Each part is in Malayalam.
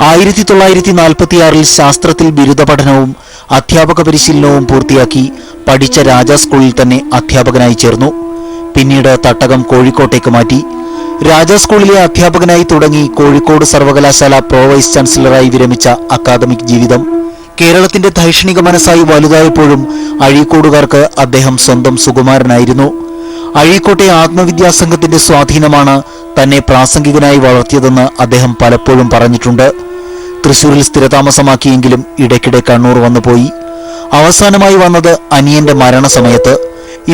1946 ശാസ്ത്രത്തിൽ ബിരുദ പഠനവും അധ്യാപക പരിശീലനവും പൂർത്തിയാക്കി പഠിച്ച രാജാ സ്കൂളിൽ തന്നെ അധ്യാപകനായി ചേർന്നു. പിന്നീട് തട്ടകം കോഴിക്കോട്ടേക്ക് മാറ്റി. രാജാ സ്കൂളിലെ അധ്യാപകനായി തുടങ്ങി കോഴിക്കോട് സർവകലാശാല പ്രോ വൈസ് ചാൻസലറായി വിരമിച്ച അക്കാദമിക് ജീവിതം. കേരളത്തിന്റെ ധൈഷണിക മനസ്സായി വലുതായപ്പോഴും അഴീക്കോടുകാർക്ക് അദ്ദേഹം സ്വന്തം സുകുമാരനായിരുന്നു. അഴീക്കോട്ടെ ആത്മവിദ്യാസംഘത്തിന്റെ സ്വാധീനമാണ് തന്നെ പ്രാസംഗികനായി വളർത്തിയതെന്ന് അദ്ദേഹം പലപ്പോഴും പറഞ്ഞിട്ടുണ്ട്. തൃശൂരിൽ സ്ഥിരതാമസമാക്കിയെങ്കിലും ഇടയ്ക്കിടെ കണ്ണൂർ വന്നുപോയി. അവസാനമായി വന്നത് അനിയന്റെ മരണസമയത്ത്.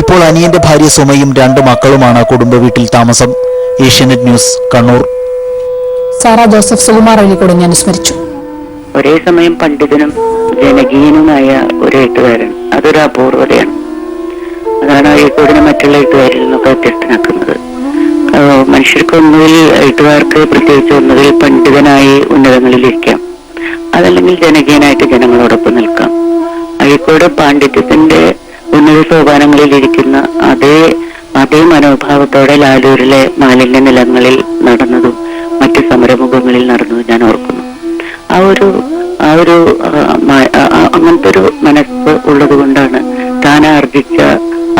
ഇപ്പോൾ അനിയന്റെ ഭാര്യ സുമയും 2 മക്കളുമാണ് കുടുംബ വീട്ടിൽ താമസം. ഏഷ്യാനെറ്റ് ന്യൂസ്, കണ്ണൂർ. സാറ ജോസഫ് സുകുമാർ അഴീക്കോടിനെ അനുസ്മരിച്ചു. ഒരേ സമയം പണ്ഡിതനും ജനകീയനുമായ ഒരു എഴുത്തുകാരൻ, അതൊരു അപൂർവതയാണ്. അതാണ് അഴീക്കോടിനെ മറ്റുള്ള എഴുത്തുകാരിൽ നിന്നൊക്കെ വ്യത്യസ്തനാക്കുന്നത്. മനുഷ്യർക്ക് ഒന്നുകിൽ എഴുത്തുകാർക്ക് പ്രത്യേകിച്ച് ഒന്നുകിൽ പണ്ഡിതനായി ഉന്നതങ്ങളിലിരിക്കാം, അതല്ലെങ്കിൽ ജനകീയനായിട്ട് ജനങ്ങളോടൊപ്പം നിൽക്കാം. അഴീക്കോട് പാണ്ഡിത്യത്തിന്റെ ഉന്നത സോപാനങ്ങളിലിരിക്കുന്ന അതേ മനോഭാവത്തോടെ ലാലൂരിലെ മാലിന്യ നിലങ്ങളിൽ നടന്നതും മറ്റ് സമരമുഖങ്ങളിൽ നടന്നതും ഞാൻ ഓർക്കുന്നു. അങ്ങനത്തെ ഒരു മനസ്സ് ഉള്ളത് കൊണ്ടാണ് താൻ ആർജിച്ച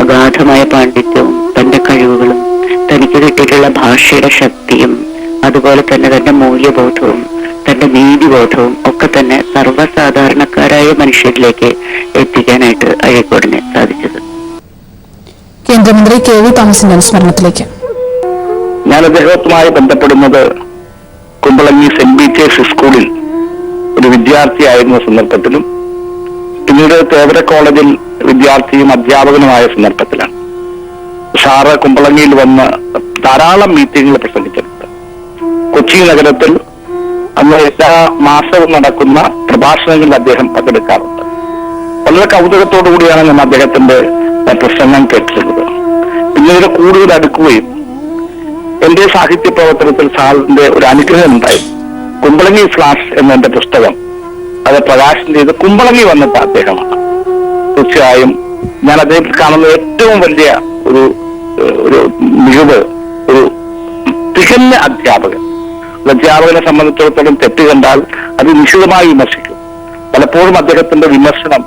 അഗാധമായ പാണ്ഡിത്യവും തന്റെ കഴിവുകളും തനിക്ക് കിട്ടിയിട്ടുള്ള ഭാഷയുടെ ശക്തിയും അതുപോലെ തന്നെ തന്റെ മൂല്യബോധവും തന്റെ നീതിബോധവും ഒക്കെ തന്നെ സർവ്വസാധാരണക്കാരായ മനുഷ്യരിലേക്ക് എത്തിക്കാനായിട്ട് അഴീക്കോടിനെ സാധിച്ചത്. കേന്ദ്രമന്ത്രി കെ വി തോമസിന്റെ അനുസ്മരണത്തിലേക്ക്. ഞാൻ അദ്ദേഹവുമായി ബന്ധപ്പെടുന്നത് കുമ്പളങ്ങി സെന്റ് പീറ്റേഴ്സ് സ്കൂളിൽ ഒരു വിദ്യാർത്ഥിയായിരുന്ന സന്ദർഭത്തിലും പിന്നീട് തേവര കോളേജിൽ വിദ്യാർത്ഥിയും അധ്യാപകനുമായ സന്ദർഭത്തിലാണ്. സാറ് കുമ്പളങ്ങിയിൽ വന്ന് ധാരാളം മീറ്റിംഗുകൾ പ്രസംഗിച്ചിട്ടുണ്ട്. കൊച്ചി നഗരത്തിൽ അന്ന് എല്ലാ മാസവും നടക്കുന്ന പ്രഭാഷണങ്ങളിൽ അദ്ദേഹം പങ്കെടുക്കാറുണ്ട്. വളരെ കൗതുകത്തോടു കൂടിയാണ് ഞാൻ അദ്ദേഹത്തിന്റെ പ്രസംഗം കേട്ടിരുന്നത്. പിന്നീട് കൂടുതൽ അടുക്കുകയും എന്റെ സാഹിത്യ പ്രവർത്തനത്തിൽ സാറിന്റെ ഒരു അനുഗ്രഹം ഉണ്ടായി. കുമ്പളങ്ങി ഫ്ലാഷ് എന്ന എന്റെ പുസ്തകം അത് പ്രകാശനം ചെയ്ത് കുമ്പളങ്ങി വന്നിട്ട് അദ്ദേഹമാണ്. തീർച്ചയായും ഞാൻ അദ്ദേഹത്തിൽ കാണുന്ന ഏറ്റവും വലിയ ഒരു മികവ് ഒരു തികഞ്ഞ അധ്യാപകൻ. അധ്യാപകനെ സംബന്ധിച്ചിടത്തോളം തെറ്റ് കണ്ടാൽ അത് നിശിതമായി വിമർശിക്കും. പലപ്പോഴും അദ്ദേഹത്തിന്റെ വിമർശനം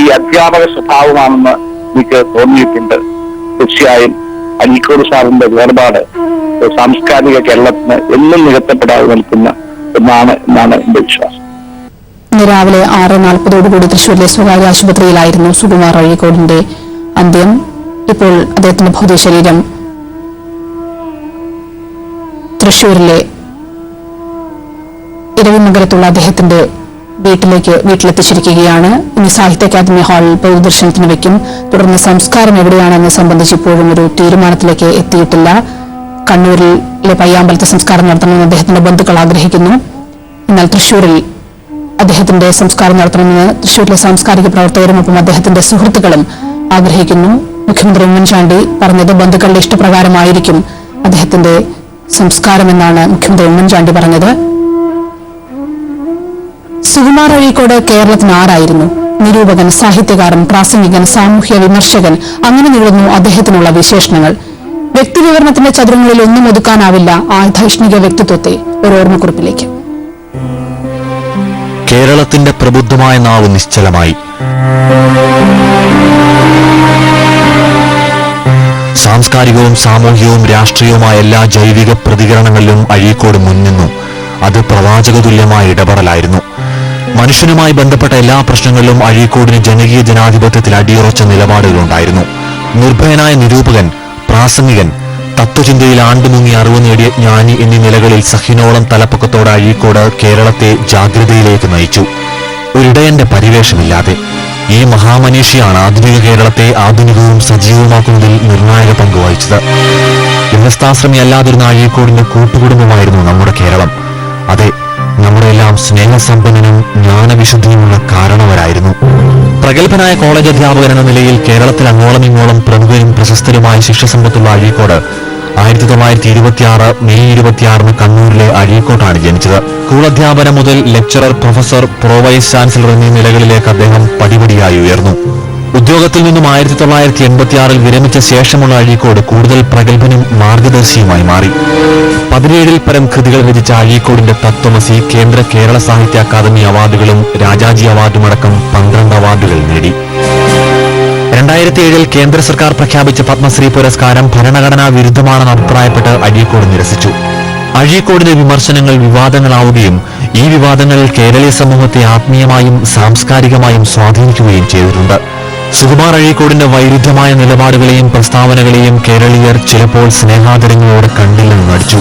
ഈ അധ്യാപക സ്വഭാവമാണെന്ന് എനിക്ക് തോന്നിയിട്ടുണ്ട്. തീർച്ചയായും അഴീക്കോട് സാറിന്റെ വേർപാട് സാംസ്കാരിക കേരളത്തിന് എന്നും നികത്തപ്പെടാതെ നിൽക്കുന്ന എന്നാണ് എന്റെ വിശ്വാസം. ഇന്ന് രാവിലെ 6:40 തൃശൂരിലെ സ്വകാര്യ ആശുപത്രിയിലായിരുന്നു സുകുമാർ അഴീക്കോടിന്റെ അന്ത്യം. ഇപ്പോൾ അദ്ദേഹത്തിന്റെ ഭൗതികശരീരം തൃശൂരിലെ ഇരവിമംഗലത്തുള്ള അദ്ദേഹത്തിന്റെ വീട്ടിലെത്തിച്ചിരിക്കുകയാണ്. ഇനി സാഹിത്യ അക്കാദമി ഹാളിൽ പൊതുദർശനത്തിന് വയ്ക്കും. തുടർന്ന് സംസ്കാരം എവിടെയാണെന്ന് സംബന്ധിച്ച് ഇപ്പോഴും ഒരു തീരുമാനത്തിലേക്ക് എത്തിയിട്ടില്ല. കണ്ണൂരിലെ പയ്യാമ്പലത്തെ സംസ്കാരം നടത്തണമെന്ന് അദ്ദേഹത്തിന്റെ ബന്ധുക്കൾ ആഗ്രഹിക്കുന്നു. എന്നാൽ തൃശൂരിൽ അദ്ദേഹത്തിന്റെ സംസ്കാരം നടത്തണമെന്ന് തൃശൂരിലെ സാംസ്കാരിക പ്രവർത്തകരുമൊപ്പം അദ്ദേഹത്തിന്റെ സുഹൃത്തുക്കളും ആഗ്രഹിക്കുന്നു. മുഖ്യമന്ത്രി ഉമ്മൻചാണ്ടി പറഞ്ഞത് ബന്ധുക്കളുടെ ഇഷ്ടപ്രകാരമായിരിക്കും അദ്ദേഹത്തിന്റെ സംസ്കാരമെന്നാണ് മുഖ്യമന്ത്രി ഉമ്മൻചാണ്ടി പറഞ്ഞത്. സുകുമാർ അഴീക്കോട് കേരളത്തിന് ആരായിരുന്നു? നിരൂപകൻ, സാഹിത്യകാരൻ, പ്രാസംഗികൻ, സാമൂഹ്യ വിമർശകൻ, അങ്ങനെ നീളുന്നു അദ്ദേഹത്തിനുള്ള വിശേഷണങ്ങൾ. വ്യക്തിവിവരണത്തിന്റെ ചതുരങ്ങളിൽ ഒന്നും ഒതുക്കാനാവില്ല ആ ധൈഷ്ണിക വ്യക്തിത്വത്തെ. ഒരു ഓർമ്മക്കുറിപ്പിലേക്ക്. കേരളത്തിന്റെ പ്രബുദ്ധമായ നാവ് നിശ്ചലമായി. സാംസ്കാരികവും സാമൂഹികവും രാഷ്ട്രീയവുമായ എല്ലാ ജൈവിക പ്രതികരണങ്ങളിലും അഴീക്കോട് മുൻനിന്നു. അത് പ്രവാചകതുല്യമായ ഇടപെടലായിരുന്നു. മനുഷ്യനുമായി ബന്ധപ്പെട്ട എല്ലാ പ്രശ്നങ്ങളിലും അഴീക്കോടിന് ജനകീയ ജനാധിപത്യത്തിൽ അടിയുറച്ച നിലപാടുകളുണ്ടായിരുന്നു. നിർഭയനായ നിരൂപകൻ, പ്രാസംഗികൻ, തത്വചിന്തയിൽ ആണ്ടുമുങ്ങി അറിവ് നേടിയ ജ്ഞാനി എന്നീ നിലകളിൽ സഹിനോളം തലപ്പൊക്കത്തോടെ അഴീക്കോട് കേരളത്തെ ജാഗ്രതയിലേക്ക് നയിച്ചു. ഒരിടയന്റെ പരിവേഷമില്ലാതെ. ഈ മഹാമനീഷിയാണ് ആധുനിക കേരളത്തെ ആധുനികവും സജീവമാക്കുന്നതിൽ നിർണായക പങ്ക് വഹിച്ചത്. ഗൃഹസ്ഥാശ്രമി അല്ലാതിരുന്ന അഴീക്കോടിന്റെ കൂട്ടുകുടുംബമായിരുന്നു നമ്മുടെ കേരളം. അതെ, നമ്മുടെ എല്ലാം സ്നേഹസമ്പന്നനും ജ്ഞാനവിശുദ്ധിയുമുള്ള കാരണവരായിരുന്നു. പ്രഗത്ഭനായ കോളേജ് അധ്യാപകൻ എന്ന നിലയിൽ കേരളത്തിൽ അങ്ങോളം ഇങ്ങോളം പ്രമുഖരും പ്രശസ്തരുമായ ശിഷ്യസമ്പത്തുള്ള അഴീക്കോട് 1926 മെയ് 26 കണ്ണൂരിലെ അഴീക്കോട്ടാണ് ജനിച്ചത്. സ്കൂൾ അധ്യാപനം മുതൽ lecturer, professor, pro vice chancellor എന്നീ നിലകളിലേക്ക് അദ്ദേഹം പടിപടിയായി ഉയർന്നു. ഉദ്യോഗത്തിൽ നിന്നും 1986 വിരമിച്ച ശേഷമുള്ള അഴീക്കോട് കൂടുതൽ പ്രഗത്ഭനും മാർഗദർശിയുമായി മാറി. 17 പരം കൃതികൾ രചിച്ച അഴീക്കോടിന്റെ തത്വമസി കേരള സാഹിത്യ അക്കാദമി അവാർഡുകളും രാജാജി അവാർഡുമടക്കം 12 അവാർഡുകൾ നേടി. 2007 കേന്ദ്ര സർക്കാർ പ്രഖ്യാപിച്ച പത്മശ്രീ പുരസ്കാരം ഭരണഘടനാ വിരുദ്ധമാണെന്ന് അഭിപ്രായപ്പെട്ട് അഴീക്കോട് നിരസിച്ചു. അഴീക്കോടിന്റെ വിമർശനങ്ങൾ വിവാദങ്ങളാവുകയും ഈ വിവാദങ്ങൾ കേരളീയ സമൂഹത്തെ ആത്മീയമായും സാംസ്കാരികമായും സ്വാധീനിക്കുകയും ചെയ്തിട്ടുണ്ട്. സുകുമാർ അഴീക്കോടിന്റെ വൈരുദ്ധ്യമായ നിലപാടുകളെയും പ്രസ്താവനകളെയും കേരളീയർ ചിലപ്പോൾ സ്നേഹാദരങ്ങളോടെ കണ്ടില്ലെന്ന് നടിച്ചു.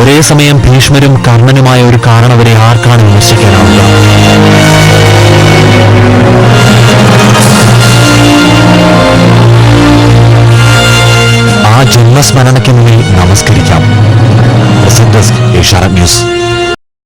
ഒരേ സമയം ഭീഷ്മരും കർണനുമായ ഒരു കാരണവരെ ആർക്കാണ് വിമർശിക്കാനാവുക? ആ ജന്മസ്മരണയ്ക്ക് മുന്നിൽ നമസ്കരിക്കാം. ഏഷ്യാനെറ്റ് ന്യൂസ്.